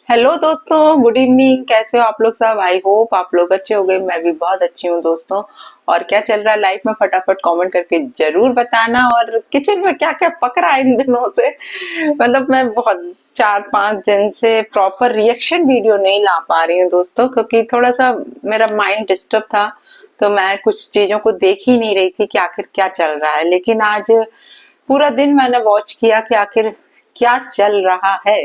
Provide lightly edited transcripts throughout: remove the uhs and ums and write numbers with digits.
Hello दोस्तों, good evening. कैसे हो आप लोग सब? आई होप आप लोग अच्छे हो गए। मैं भी बहुत अच्छी हूँ दोस्तों। और क्या चल रहा है लाइफ में, फटाफट कमेंट करके जरूर बताना। और किचन में क्या क्या पक रहा है इन दिनों से। मतलब मैं बहुत 4-5 दिन से प्रॉपर रिएक्शन वीडियो नहीं ला पा रही हूँ दोस्तों, क्योंकि थोड़ा सा मेरा माइंड डिस्टर्ब था। तो मैं कुछ चीजों को देख ही नहीं रही थी कि आखिर क्या चल रहा है। लेकिन आज पूरा दिन मैंने वॉच किया कि आखिर क्या चल रहा है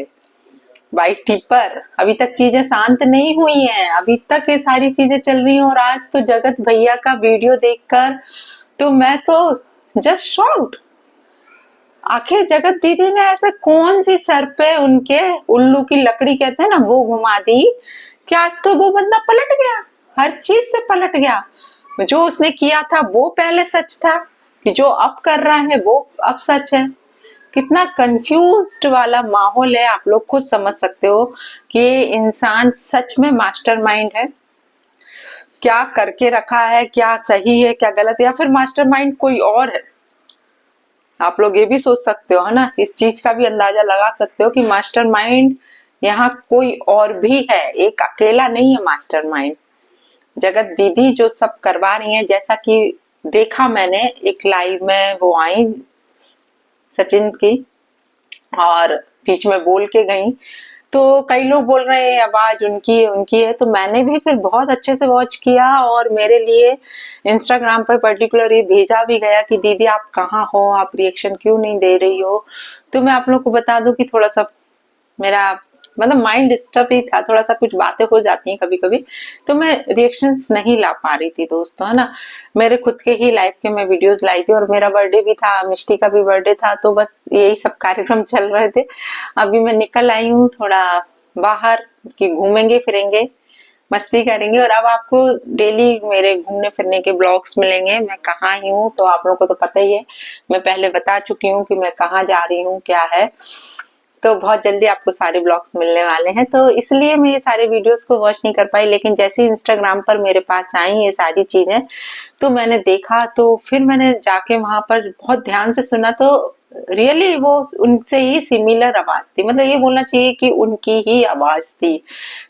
वाइटी पर। अभी तक चीजें शांत नहीं हुई हैं, अभी तक ये सारी चीजें चल रही हैं। और आज तो जगत भैया का वीडियो देखकर तो मैं तो जस्ट शॉक्ड। आखिर जगत दीदी ने ऐसे कौन सी सर पे उनके उल्लू की लकड़ी कहते हैं ना, वो घुमा दी कि आज तो वो बंदा पलट गया। हर चीज से पलट गया। जो उसने किया था वो पहले सच था, कि जो अब कर रहा है वो अब सच है। कितना कंफ्यूज्ड वाला माहौल है, आप लोग खुद समझ सकते हो कि ये इंसान सच में मास्टरमाइंड है। क्या करके रखा है, क्या सही है क्या गलत है, या फिर मास्टरमाइंड कोई और है। आप लोग ये भी सोच सकते हो, है ना। इस चीज का भी अंदाजा लगा सकते हो कि मास्टरमाइंड यहाँ कोई और भी है, एक अकेला नहीं है मास्टरमाइंड। जगत दीदी जो सब करवा रही हैं, जैसा कि देखा मैंने एक लाइव में वो आई सचिन की, और बीच में बोल के गई। तो कई लोग बोल रहे हैं आवाज उनकी है। तो मैंने भी फिर बहुत अच्छे से वॉच किया, और मेरे लिए इंस्टाग्राम पर पर्टिकुलर ये भेजा भी गया कि दीदी आप कहाँ हो, आप रिएक्शन क्यों नहीं दे रही हो। तो मैं आप लोग को बता दूं कि थोड़ा सा मेरा मतलब माइंड डिस्टर्ब ही था, थोड़ा सा कुछ बातें हो जाती हैं कभी कभी। तो मैं रिएक्शंस नहीं ला पा रही थी दोस्तों, है ना। मेरे खुद के ही लाइफ के मैं वीडियोस लाई थी, और मेरा बर्थडे भी था, मिष्टी का भी बर्थडे था, तो बस यही सब कार्यक्रम चल रहे थे। अभी मैं निकल आई हूँ थोड़ा बाहर, कि घूमेंगे फिरेंगे, मस्ती करेंगे। और अब आपको डेली मेरे घूमने फिरने के ब्लॉग्स मिलेंगे। मैं कहाँ ही हूँ तो आप लोगों को तो पता ही है, मैं पहले बता चुकी हूँ कि मैं कहाँ जा रही हूँ क्या है। तो बहुत जल्दी आपको सारे ब्लॉग्स मिलने वाले हैं, तो इसलिए मैं ये सारे वीडियोस को वॉच नहीं कर पाई। लेकिन जैसे इंस्टाग्राम पर मेरे पास आई ये सारी चीजें, तो मैंने देखा, तो फिर मैंने जाके वहां पर बहुत ध्यान से सुना। तो रियली वो उनसे ही सिमिलर आवाज थी, मतलब ये बोलना चाहिए कि उनकी ही आवाज थी।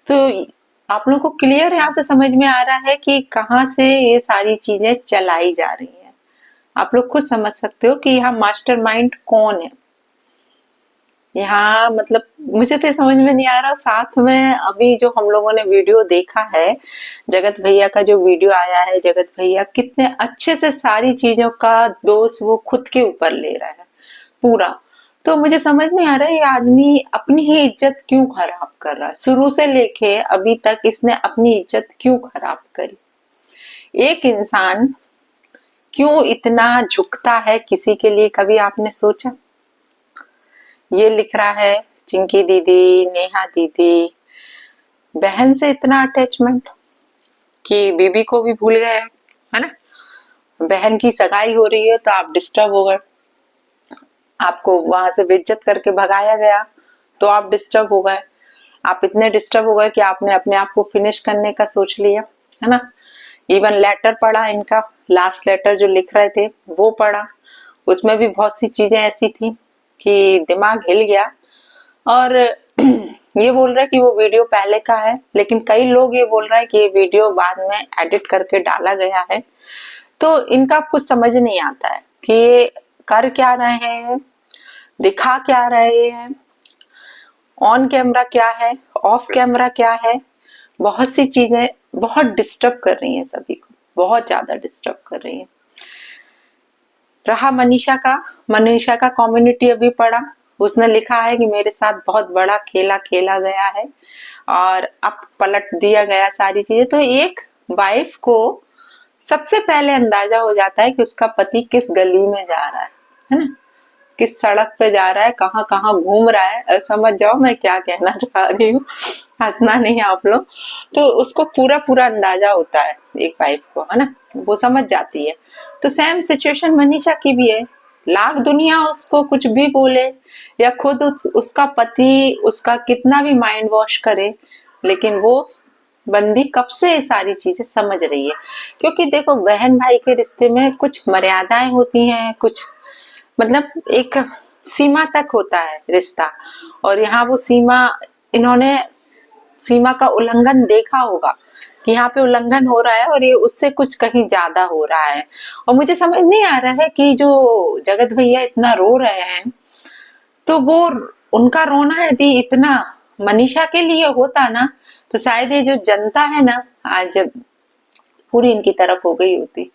तो आप लोगों को क्लियर यहाँ से समझ में आ रहा है कि कहाँ से ये सारी चीजें चलाई जा रही हैं। आप लोग खुद समझ सकते हो कि यहाँ मास्टरमाइंड कौन है। यहाँ मतलब मुझे तो समझ में नहीं आ रहा। साथ में अभी जो हम लोगों ने वीडियो देखा है, जगत भैया का जो वीडियो आया है, जगत भैया कितने अच्छे से सारी चीजों का दोष वो खुद के ऊपर ले रहा है पूरा। तो मुझे समझ नहीं आ रहा है ये आदमी अपनी ही इज्जत क्यों खराब कर रहा है। शुरू से लेके अभी तक इसने अपनी इज्जत क्यों खराब करी। एक इंसान क्यों इतना झुकता है किसी के लिए, कभी आपने सोचा? ये लिख रहा है चिंकी दीदी, नेहा दीदी, बहन से इतना अटैचमेंट कि बीबी को भी भूल गए, है ना। बहन की सगाई हो रही है तो आप डिस्टर्ब हो गए, आपको वहां से बेइज्जत करके भगाया गया तो आप डिस्टर्ब हो गए। आप इतने डिस्टर्ब हो गए कि आपने अपने आप को फिनिश करने का सोच लिया, है ना। इवन लेटर पढ़ा इनका, लास्ट लेटर जो लिख रहे थे वो पढ़ा। उसमें भी बहुत सी चीजें ऐसी थी कि दिमाग हिल गया। और ये बोल रहा है कि वो वीडियो पहले का है, लेकिन कई लोग ये बोल रहे हैं कि ये वीडियो बाद में एडिट करके डाला गया है। तो इनका कुछ समझ नहीं आता है कि ये कर क्या रहे हैं, दिखा क्या रहे हैं, ऑन कैमरा क्या है, ऑफ कैमरा क्या है। बहुत सी चीजें बहुत डिस्टर्ब कर रही हैं सभी को, बहुत ज्यादा डिस्टर्ब कर रही हैं। रहा मनीषा का कम्युनिटी अभी पढ़ा। उसने लिखा है कि मेरे साथ बहुत बड़ा खेला खेला गया है और अब पलट दिया गया सारी चीजें। तो एक वाइफ को सबसे पहले अंदाजा हो जाता है कि उसका पति किस गली में जा रहा है ना, किस सड़क पे जा रहा है, कहाँ कहाँ घूम रहा है। समझ जाओ मैं क्या कहना चाह रही हूँ, हंसना नहीं आप लोग। तो उसको पूरा पूरा अंदाजा होता है एक वाइफ को, है ना, वो समझ जाती है। तो सेम सिचुएशन मनीषा की भी है। लाख दुनिया उसको कुछ भी बोले, या खुद उसका पति उसका कितना भी माइंड वॉश करे, लेकिन वो बंदी कब से ये सारी चीजें समझ रही है। क्योंकि देखो, बहन भाई के रिश्ते में कुछ मर्यादाएं होती हैं, कुछ मतलब एक सीमा तक होता है रिश्ता, और यहाँ वो सीमा इन्होंने सीमा का उल्लंघन देखा होगा कि यहाँ पे उल्लंघन हो रहा है और ये उससे कुछ कहीं ज्यादा हो रहा है। और मुझे समझ नहीं आ रहा है कि जो जगत भैया इतना रो रहे हैं, तो वो उनका रोना यदि इतना मनीषा के लिए होता ना, तो शायद ये जो जनता है ना आज पूरी इनकी तरफ हो गई होती।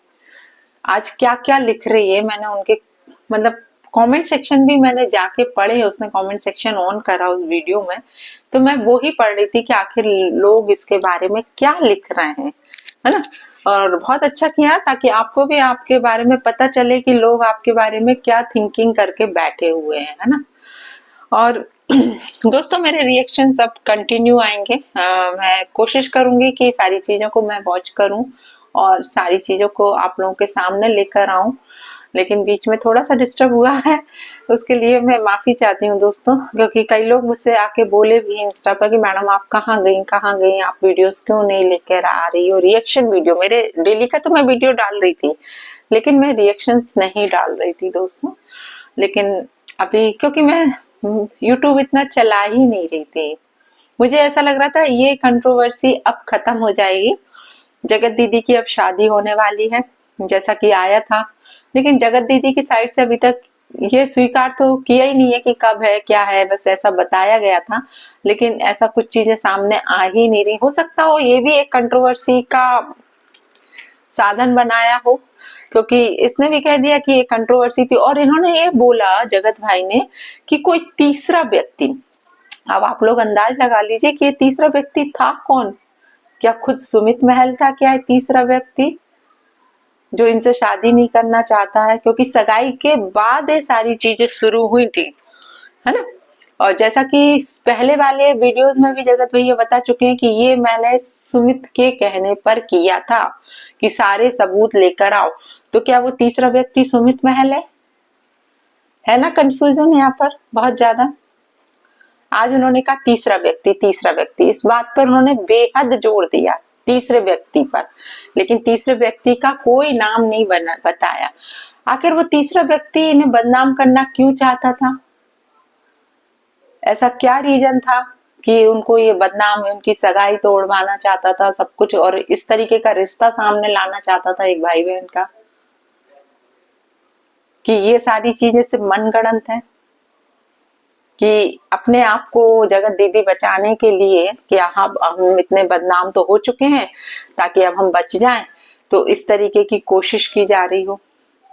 आज क्या क्या लिख रही है, मैंने उनके मतलब कमेंट सेक्शन भी मैंने जाके पढ़े, उसने कमेंट सेक्शन ऑन करा उस वीडियो में, तो मैं वो ही पढ़ रही थी कि आखिर लोग इसके बारे में क्या लिख रहे हैं, है ना। और बहुत अच्छा किया ताकि आपको भी आपके बारे में पता चले कि लोग आपके बारे में क्या थिंकिंग करके बैठे हुए हैं, है ना। और दोस्तों मेरे रिएक्शन सब कंटिन्यू आएंगे। मैं कोशिश करूंगी कि सारी चीजों को मैं वॉच करूं और सारी चीजों को आप लोगों के सामने लेकर आऊं, लेकिन बीच में थोड़ा सा डिस्टर्ब हुआ है, उसके लिए मैं माफी चाहती हूँ दोस्तों, क्योंकि कई लोग मुझसे आके बोले भी इंस्टा पर कि मैडम आप कहाँ गई, आप वीडियोस क्यों नहीं लेकर आ रही हो, रिएक्शन वीडियो। मेरे डेली का तो मैं वीडियो डाल रही थी, लेकिन मैं रिएक्शंस नहीं डाल रही थी दोस्तों। लेकिन अभी क्योंकि मैं यूट्यूब इतना चला ही नहीं रही थी, मुझे ऐसा लग रहा था ये कंट्रोवर्सी अब खत्म हो जाएगी, जगत दीदी की अब शादी होने वाली है जैसा कि आया था, लेकिन जगत दीदी की साइड से अभी तक ये स्वीकार तो किया ही नहीं है कि कब है क्या है, बस ऐसा बताया गया था, लेकिन ऐसा कुछ चीजें सामने आ ही नहीं रही। हो सकता हो ये भी एक कंट्रोवर्सी का साधन बनाया हो, क्योंकि इसने भी कह दिया कि ये कंट्रोवर्सी थी, और इन्होंने ये बोला जगत भाई ने कि कोई तीसरा व्यक्ति। अब आप लोग अंदाज लगा लीजिए कि ये तीसरा व्यक्ति था कौन। क्या खुद सुमित महल था क्या है तीसरा व्यक्ति जो इनसे शादी नहीं करना चाहता है, क्योंकि सगाई के बाद ये सारी चीजें शुरू हुई थी, है ना। और जैसा कि पहले वाले वीडियोस में भी जगत भैया बता चुके हैं कि ये मैंने सुमित के कहने पर किया था कि सारे सबूत लेकर आओ, तो क्या वो तीसरा व्यक्ति सुमित महल है ना। कंफ्यूजन यहाँ पर बहुत ज्यादा। आज उन्होंने कहा तीसरा व्यक्ति, इस बात पर उन्होंने बेहद जोर दिया, तीसरे व्यक्ति पर, लेकिन तीसरे व्यक्ति का कोई नाम नहीं बताया। आखिर वो तीसरा व्यक्ति इन्हें बदनाम करना क्यों चाहता था, ऐसा क्या रीजन था कि उनको ये बदनाम, उनकी सगाई तोड़वाना चाहता था सब कुछ, और इस तरीके का रिश्ता सामने लाना चाहता था एक भाई बहन का, कि ये सारी चीजें सिर्फ मनगढ़ंत है, कि अपने आप को जगत दीदी बचाने के लिए कि हम इतने बदनाम तो हो चुके हैं ताकि अब हम बच जाएं, तो इस तरीके की कोशिश की जा रही हो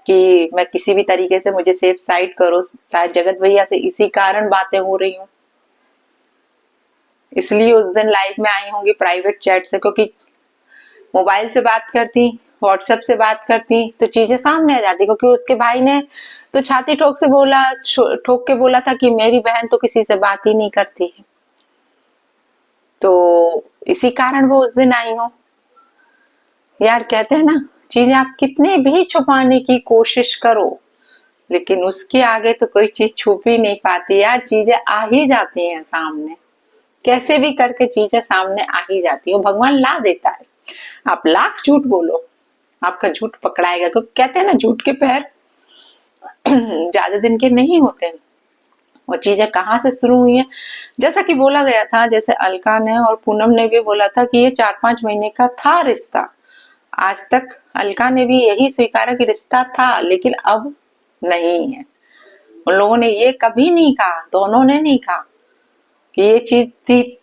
कि मैं किसी भी तरीके से मुझे सेफ साइड करो। शायद जगत भैया से इसी कारण बातें हो रही हूँ, इसलिए उस दिन लाइव में आई होंगी प्राइवेट चैट से, क्योंकि मोबाइल से बात करती, व्हाट्सएप से बात करती तो चीजें सामने आ जाती, क्योंकि उसके भाई ने तो छाती ठोक के बोला था कि मेरी बहन तो किसी से बात ही नहीं करती है, तो इसी कारण वो उस दिन आई हो। यार कहते हैं ना, चीजें आप कितने भी छुपाने की कोशिश करो, लेकिन उसके आगे तो कोई चीज छुप ही नहीं पाती यार, चीजें आ ही जाती हैं सामने, कैसे भी करके चीजें सामने आ ही जाती है, भगवान ला देता है। आप लाख झूठ बोलो, आपका झूठ पकड़ाएगा, क्योंकि कहते हैं ना झूठ के पैर ज्यादा दिन के नहीं होते। और चीजें कहाँ से शुरू हुई है, जैसा कि बोला गया था, जैसे अलका ने और पूनम ने भी बोला था कि ये 4-5 महीने का था रिश्ता। आज तक अलका ने भी यही स्वीकारा कि रिश्ता था, लेकिन अब नहीं है। उन लोगों ने ये कभी नहीं कहा, दोनों ने नहीं कहा कि ये चीज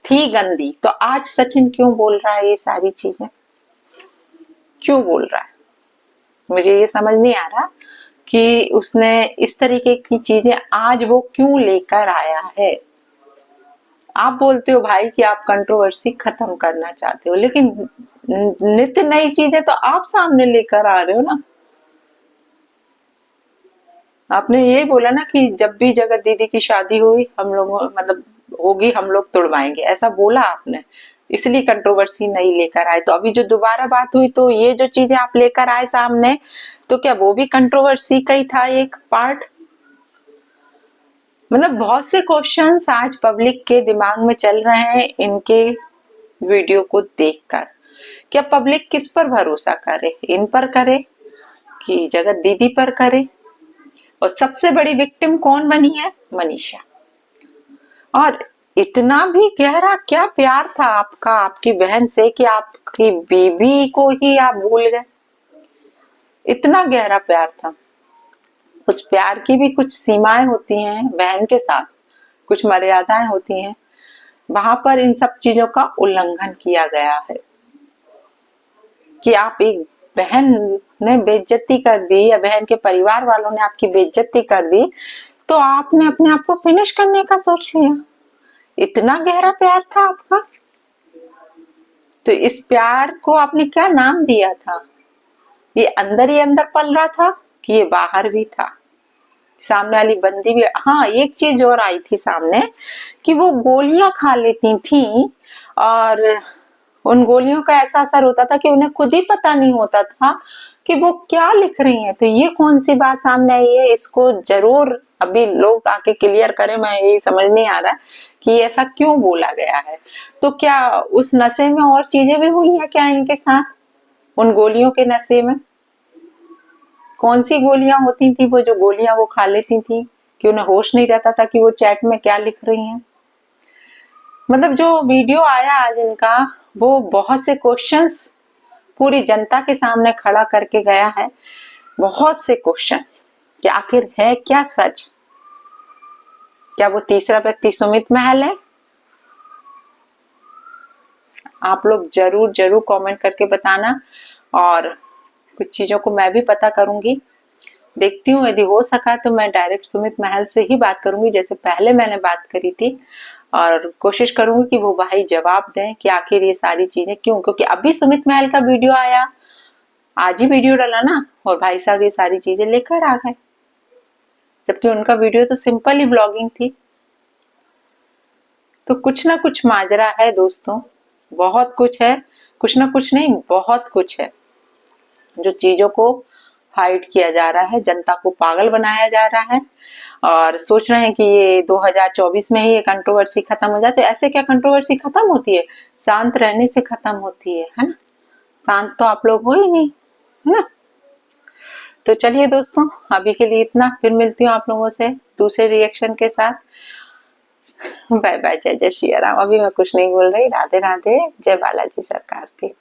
थी गंदी। तो आज सचिन क्यों बोल रहा है ये सारी चीजें, क्यों बोल रहा है, मुझे ये समझ नहीं आ रहा कि उसने इस तरीके की चीजें आज वो क्यों लेकर आया है। आप बोलते हो भाई कि आप कंट्रोवर्सी खत्म करना चाहते हो, लेकिन नित्य नई चीजें तो आप सामने लेकर आ रहे हो ना। आपने ये बोला ना कि जब भी जगत दीदी की शादी हुई हम लोग मतलब होगी हम लोग तुड़वाएंगे, ऐसा बोला आपने, इसलिए कंट्रोवर्सी नहीं लेकर आए। तो अभी जो दोबारा बात हुई तो ये जो चीजें आप लेकर आए सामने, तो क्या वो भी कंट्रोवर्सी का ही था एक पार्ट। मतलब बहुत से क्वेश्चंस आज पब्लिक के दिमाग में चल रहे हैं इनके वीडियो को देखकर। क्या पब्लिक किस पर भरोसा करे, इन पर करे कि जगत दीदी पर करे। और सबसे बड़ी विक्टिम कौन बनी है, मनीषा। और इतना भी गहरा क्या प्यार था आपका आपकी बहन से कि आपकी बीबी को ही आप भूल गए? इतना गहरा प्यार था। उस प्यार की भी कुछ सीमाएं होती हैं, बहन के साथ कुछ मर्यादाएं होती हैं। वहां पर इन सब चीजों का उल्लंघन किया गया है कि आप एक बहन ने बेइज्जती कर दी या बहन के परिवार वालों ने आपकी बेइज्जती कर दी, तो आपने अपने आप को फिनिश करने का सोच लिया। इतना गहरा प्यार था आपका। तो इस प्यार को आपने क्या नाम दिया था? ये अंदर ही अंदर पल रहा था कि ये बाहर भी था? सामने वाली बंदी भी, हाँ एक चीज और आई थी सामने कि वो गोलियां खा लेती थी और उन गोलियों का ऐसा असर होता था कि उन्हें खुद ही पता नहीं होता था कि वो क्या लिख रही हैं। तो ये कौन सी बात सामने आई है, इसको जरूर अभी लोग आके क्लियर करें। मैं यही समझ नहीं आ रहा कि ऐसा क्यों बोला गया है। तो क्या उस नशे में और चीजें भी हुई है क्या इनके साथ? उन गोलियों के नशे में कौन सी गोलियां होती थी, वो जो गोलियां वो खा लेती थी कि उन्हें होश नहीं रहता था कि वो चैट में क्या लिख रही हैं? मतलब जो वीडियो आया आज इनका, वो बहुत से क्वेश्चंस पूरी जनता के सामने खड़ा करके गया है। बहुत से क्वेश्चंस कि आखिर है क्या सच? क्या वो तीसरा व्यक्ति सुमित महल है? आप लोग जरूर जरूर कमेंट करके बताना और कुछ चीजों को मैं भी पता करूंगी। देखती हूँ यदि हो सका तो मैं डायरेक्ट सुमित महल से ही बात करूंगी जैसे पहले मैंने बात करी थी, और कोशिश करूंगी कि वो भाई जवाब दें कि आखिर ये सारी चीजें क्यों। क्योंकि अभी सुमित महल का वीडियो आया, आज ही वीडियो डाला ना, और भाई साहब ये सारी चीजें लेकर आ गए, जबकि उनका वीडियो तो सिंपल ही ब्लॉगिंग थी। तो कुछ ना कुछ माजरा है दोस्तों, बहुत कुछ है, कुछ ना कुछ नहीं बहुत कुछ है जो चीजों को हाइड किया जा रहा है, जनता को पागल बनाया जा रहा है और सोच रहे हैं कि ये 2024 में ही ये कंट्रोवर्सी खत्म हो जाए। तो ऐसे क्या कंट्रोवर्सी खत्म होती है? शांत रहने से खत्म होती है ना? शांत तो आप लोग हो ही नहीं, है ना? तो चलिए दोस्तों, अभी के लिए इतना, फिर मिलती हूँ आप लोगों से दूसरे रिएक्शन के साथ। बाय बाय, जय जय श्री राम। अभी मैं कुछ नहीं बोल रही। राधे राधे, जय बालाजी सरकार की।